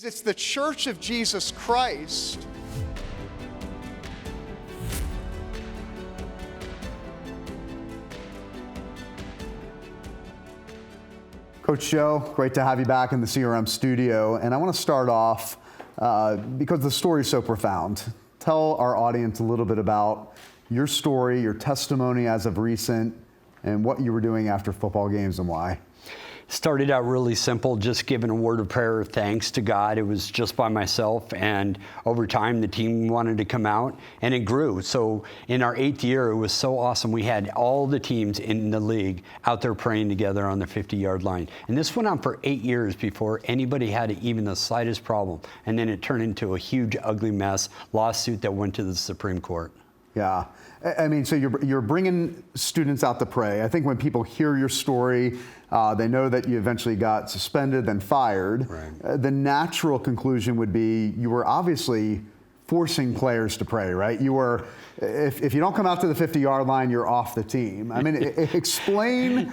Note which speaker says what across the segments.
Speaker 1: It's the Church of Jesus Christ.
Speaker 2: Coach Joe, great to have you back in the CRM studio. And I want to start off because the story is so profound. Tell our audience a little bit about your story, your testimony as of recent, and what you were doing after football games and why.
Speaker 3: Started out really simple, just giving a word of prayer of thanks to God. It was just by myself, and over time the team wanted to come out, and it grew. So in our 8th year, it was so awesome. We had all the teams in the league out there praying together on the 50-yard line. And this went on for 8 years before anybody had even the slightest problem. And then it turned into a huge, ugly mess, lawsuit that went to the Supreme Court.
Speaker 2: Yeah. I mean, so you're bringing students out to pray. I think when people hear your story, they know that you eventually got suspended, then fired.
Speaker 3: Right.
Speaker 2: The natural conclusion would be you were obviously forcing players to pray, right? You were, if you don't come out to the 50-yard line, you're off the team. I mean, explain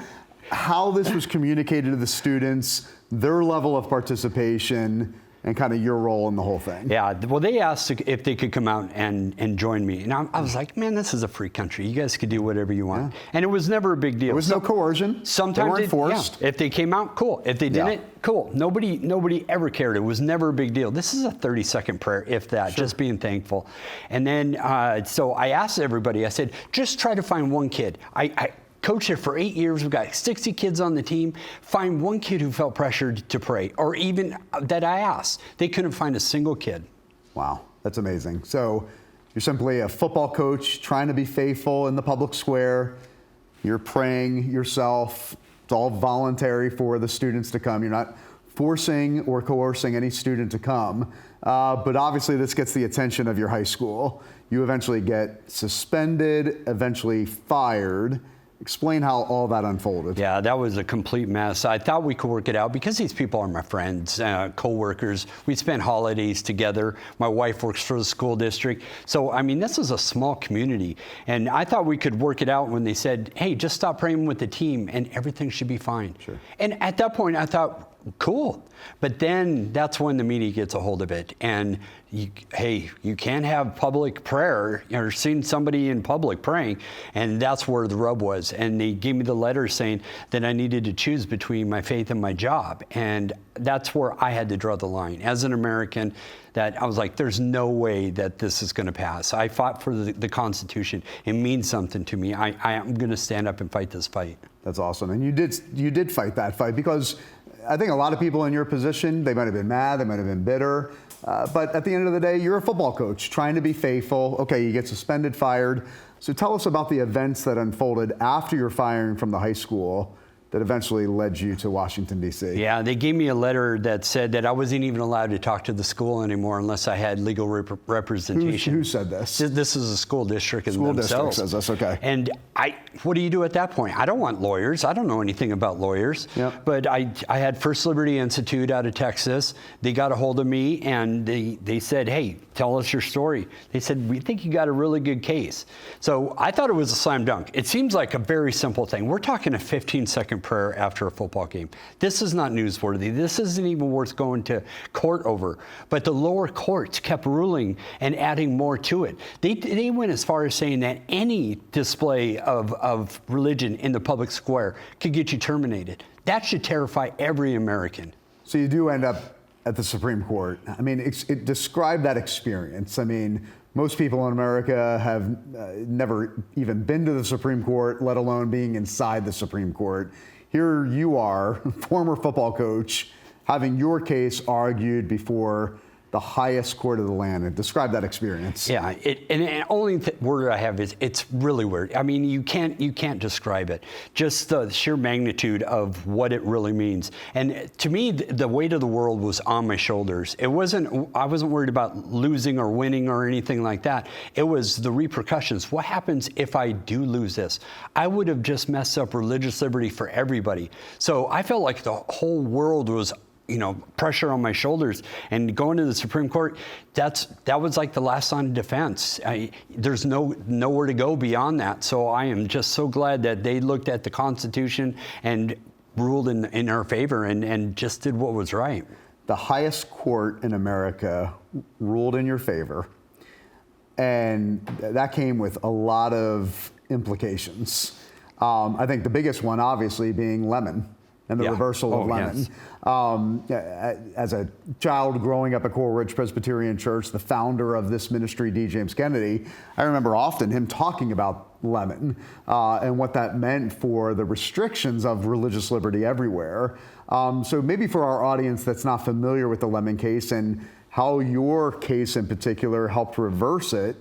Speaker 2: how this was communicated to the students, their level of participation, and kind of your role in the whole thing.
Speaker 3: Yeah, well, they asked if they could come out and join me. And I was like, man, this is a free country. You guys could do whatever you want. Yeah. And it was never a big deal.
Speaker 2: There was no coercion.
Speaker 3: Sometimes
Speaker 2: they weren't forced.
Speaker 3: Yeah, if they came out, cool. If they didn't, cool. Nobody ever cared. It was never a big deal. This is a 30-second prayer, if that, just being thankful. And then, so I asked everybody, I said, just try to find one kid. I coached it for 8 years. We've got 60 kids on the team. Find one kid who felt pressured to pray, or even that I asked. They couldn't find a single kid.
Speaker 2: Wow, that's amazing. So you're simply a football coach trying to be faithful in the public square. You're praying yourself. It's all voluntary for the students to come. You're not forcing or coercing any student to come. But obviously this gets the attention of your high school. You eventually get suspended, eventually fired. Explain how all that unfolded.
Speaker 3: Yeah, that was a complete mess. I thought we could work it out because these people are my friends, co-workers. We spend holidays together. My wife works for the school district. So, I mean, this is a small community. And I thought we could work it out when they said, hey, just stop praying with the team and everything should be fine.
Speaker 2: Sure.
Speaker 3: And at that point, I thought, cool. But then that's when the media gets a hold of it. And you can't have public prayer or seeing somebody in public praying. And that's where the rub was. And they gave me the letter saying that I needed to choose between my faith and my job. And that's where I had to draw the line. As an American, that I was like, there's no way that this is going to pass. I fought for the Constitution. It means something to me. I am going to stand up and fight this fight.
Speaker 2: That's awesome. And you did fight that fight because I think a lot of people in your position, they might have been mad, they might have been bitter, but at the end of the day, you're a football coach trying to be faithful. Okay, you get suspended, fired. So tell us about the events that unfolded after your firing from the high school that eventually led you to Washington, D.C.
Speaker 3: Yeah, they gave me a letter that said that I wasn't even allowed to talk to the school anymore unless I had legal representation.
Speaker 2: Who said this?
Speaker 3: This is a school district and
Speaker 2: school
Speaker 3: themselves.
Speaker 2: District says this, okay.
Speaker 3: And what do you do at that point? I don't want lawyers. I don't know anything about lawyers.
Speaker 2: Yep.
Speaker 3: But I had First Liberty Institute out of Texas. They got a hold of me and they said, hey, tell us your story. They said, we think you got a really good case. So I thought it was a slam dunk. It seems like a very simple thing. We're talking a 15-second prayer after a football game. This is not newsworthy. This isn't even worth going to court over. But the lower courts kept ruling and adding more to it. They went as far as saying that any display of religion in the public square could get you terminated. That should terrify every American.
Speaker 2: So you do end up at the Supreme Court. I mean, describe that experience. I mean, most people in America have never even been to the Supreme Court, let alone being inside the Supreme Court. Here you are, former football coach, having your case argued before the highest court of the land. And describe that experience.
Speaker 3: Yeah, and the only word I have is it's really weird. I mean, you can't describe it. Just the sheer magnitude of what it really means. And to me, the weight of the world was on my shoulders. I wasn't worried about losing or winning or anything like that. It was the repercussions. What happens if I do lose this? I would have just messed up religious liberty for everybody. So I felt like the whole world was pressure on my shoulders, and going to the Supreme Court, that was like the last line of defense. There's nowhere to go beyond that. So I am just so glad that they looked at the Constitution and ruled in our favor and just did what was right.
Speaker 2: the highest court in America ruled in your favor, and that came with a lot of implications. I think the biggest one, obviously, being Lemon and the reversal of Lemon. Yes. As a child growing up at Coral Ridge Presbyterian Church, the founder of this ministry, D. James Kennedy, I remember often him talking about Lemon and what that meant for the restrictions of religious liberty everywhere. So maybe for our audience that's not familiar with the Lemon case and how your case in particular helped reverse it,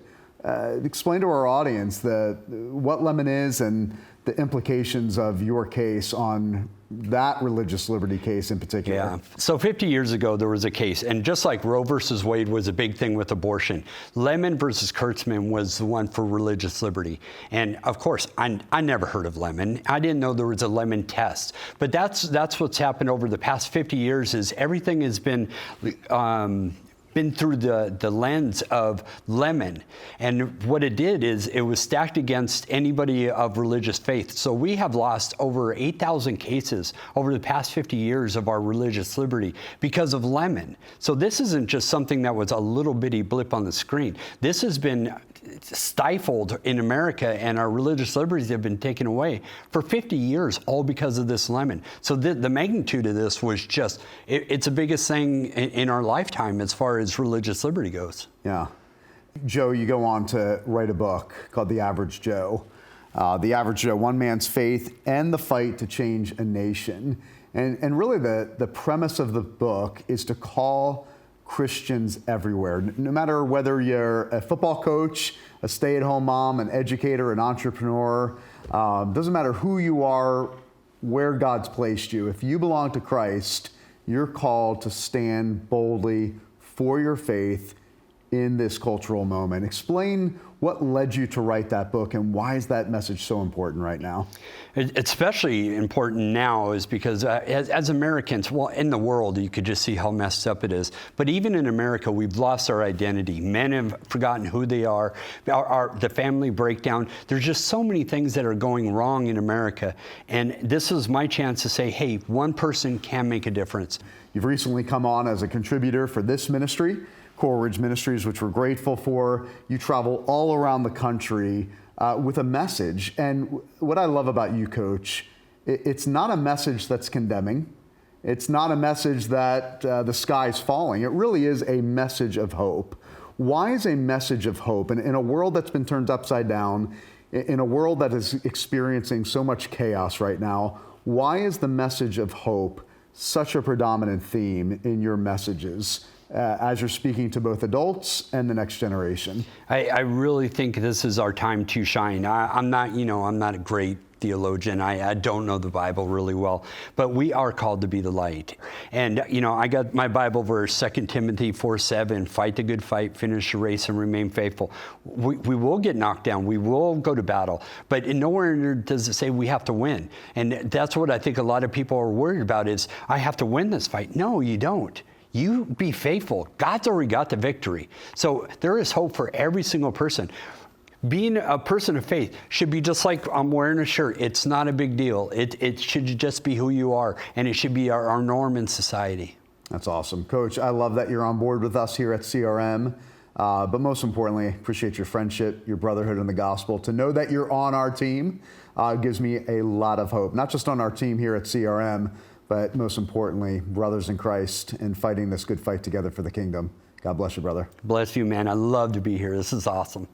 Speaker 2: explain to our audience what Lemon is and the implications of your case on that religious liberty case in particular.
Speaker 3: Yeah. So 50 years ago, there was a case, and just like Roe versus Wade was a big thing with abortion, Lemon versus Kurtzman was the one for religious liberty. And of course, I never heard of Lemon. I didn't know there was a Lemon test. But that's what's happened over the past 50 years is everything has been through the lens of Lemon. And what it did is it was stacked against anybody of religious faith. So we have lost over 8,000 cases over the past 50 years of our religious liberty because of Lemon. So this isn't just something that was a little bitty blip on the screen. This has been stifled in America, and our religious liberties have been taken away for 50 years, all because of this Lemon. So the magnitude of this was just, it's the biggest thing in our lifetime as far as religious liberty goes.
Speaker 2: Yeah. Joe, you go on to write a book called The Average Joe. The Average Joe, One Man's Faith and the Fight to Change a Nation. And really the premise of the book is to call Christians everywhere, no matter whether you're a football coach, a stay-at-home mom, an educator, an entrepreneur, doesn't matter who you are, where God's placed you. If you belong to Christ, you're called to stand boldly for your faith in this cultural moment. Explain what led you to write that book and why is that message so important right now?
Speaker 3: It's especially important now is because as Americans, well, in the world, you could just see how messed up it is. But even in America, we've lost our identity. Men have forgotten who they are, the family breakdown. There's just so many things that are going wrong in America. And this is my chance to say, hey, one person can make a difference.
Speaker 2: You've recently come on as a contributor for this ministry, Coral Ridge Ministries, which we're grateful for. You travel all around the country with a message. And what I love about you, Coach, it's not a message that's condemning. It's not a message that the sky's falling. It really is a message of hope. Why is a message of hope? And in a world that's been turned upside down, in a world that is experiencing so much chaos right now, why is the message of hope such a predominant theme in your messages as you're speaking to both adults and the next generation?
Speaker 3: I really think this is our time to shine. I'm not a great theologian. I don't know the Bible really well, but we are called to be the light. And, I got my Bible verse, 2 Timothy 4:7, fight the good fight, finish the race, and remain faithful. We will get knocked down. We will go to battle. But nowhere does it say we have to win. And that's what I think a lot of people are worried about is, I have to win this fight. No, you don't. You be faithful. God's already got the victory. So there is hope for every single person. Being a person of faith should be just like I'm wearing a shirt. It's not a big deal. It should just be who you are, and it should be our norm in society.
Speaker 2: That's awesome. Coach, I love that you're on board with us here at CRM. But most importantly, appreciate your friendship, your brotherhood in the gospel. To know that you're on our team gives me a lot of hope. Not just on our team here at CRM, but most importantly, brothers in Christ and fighting this good fight together for the kingdom. God bless you, brother.
Speaker 3: Bless you, man. I love to be here. This is awesome.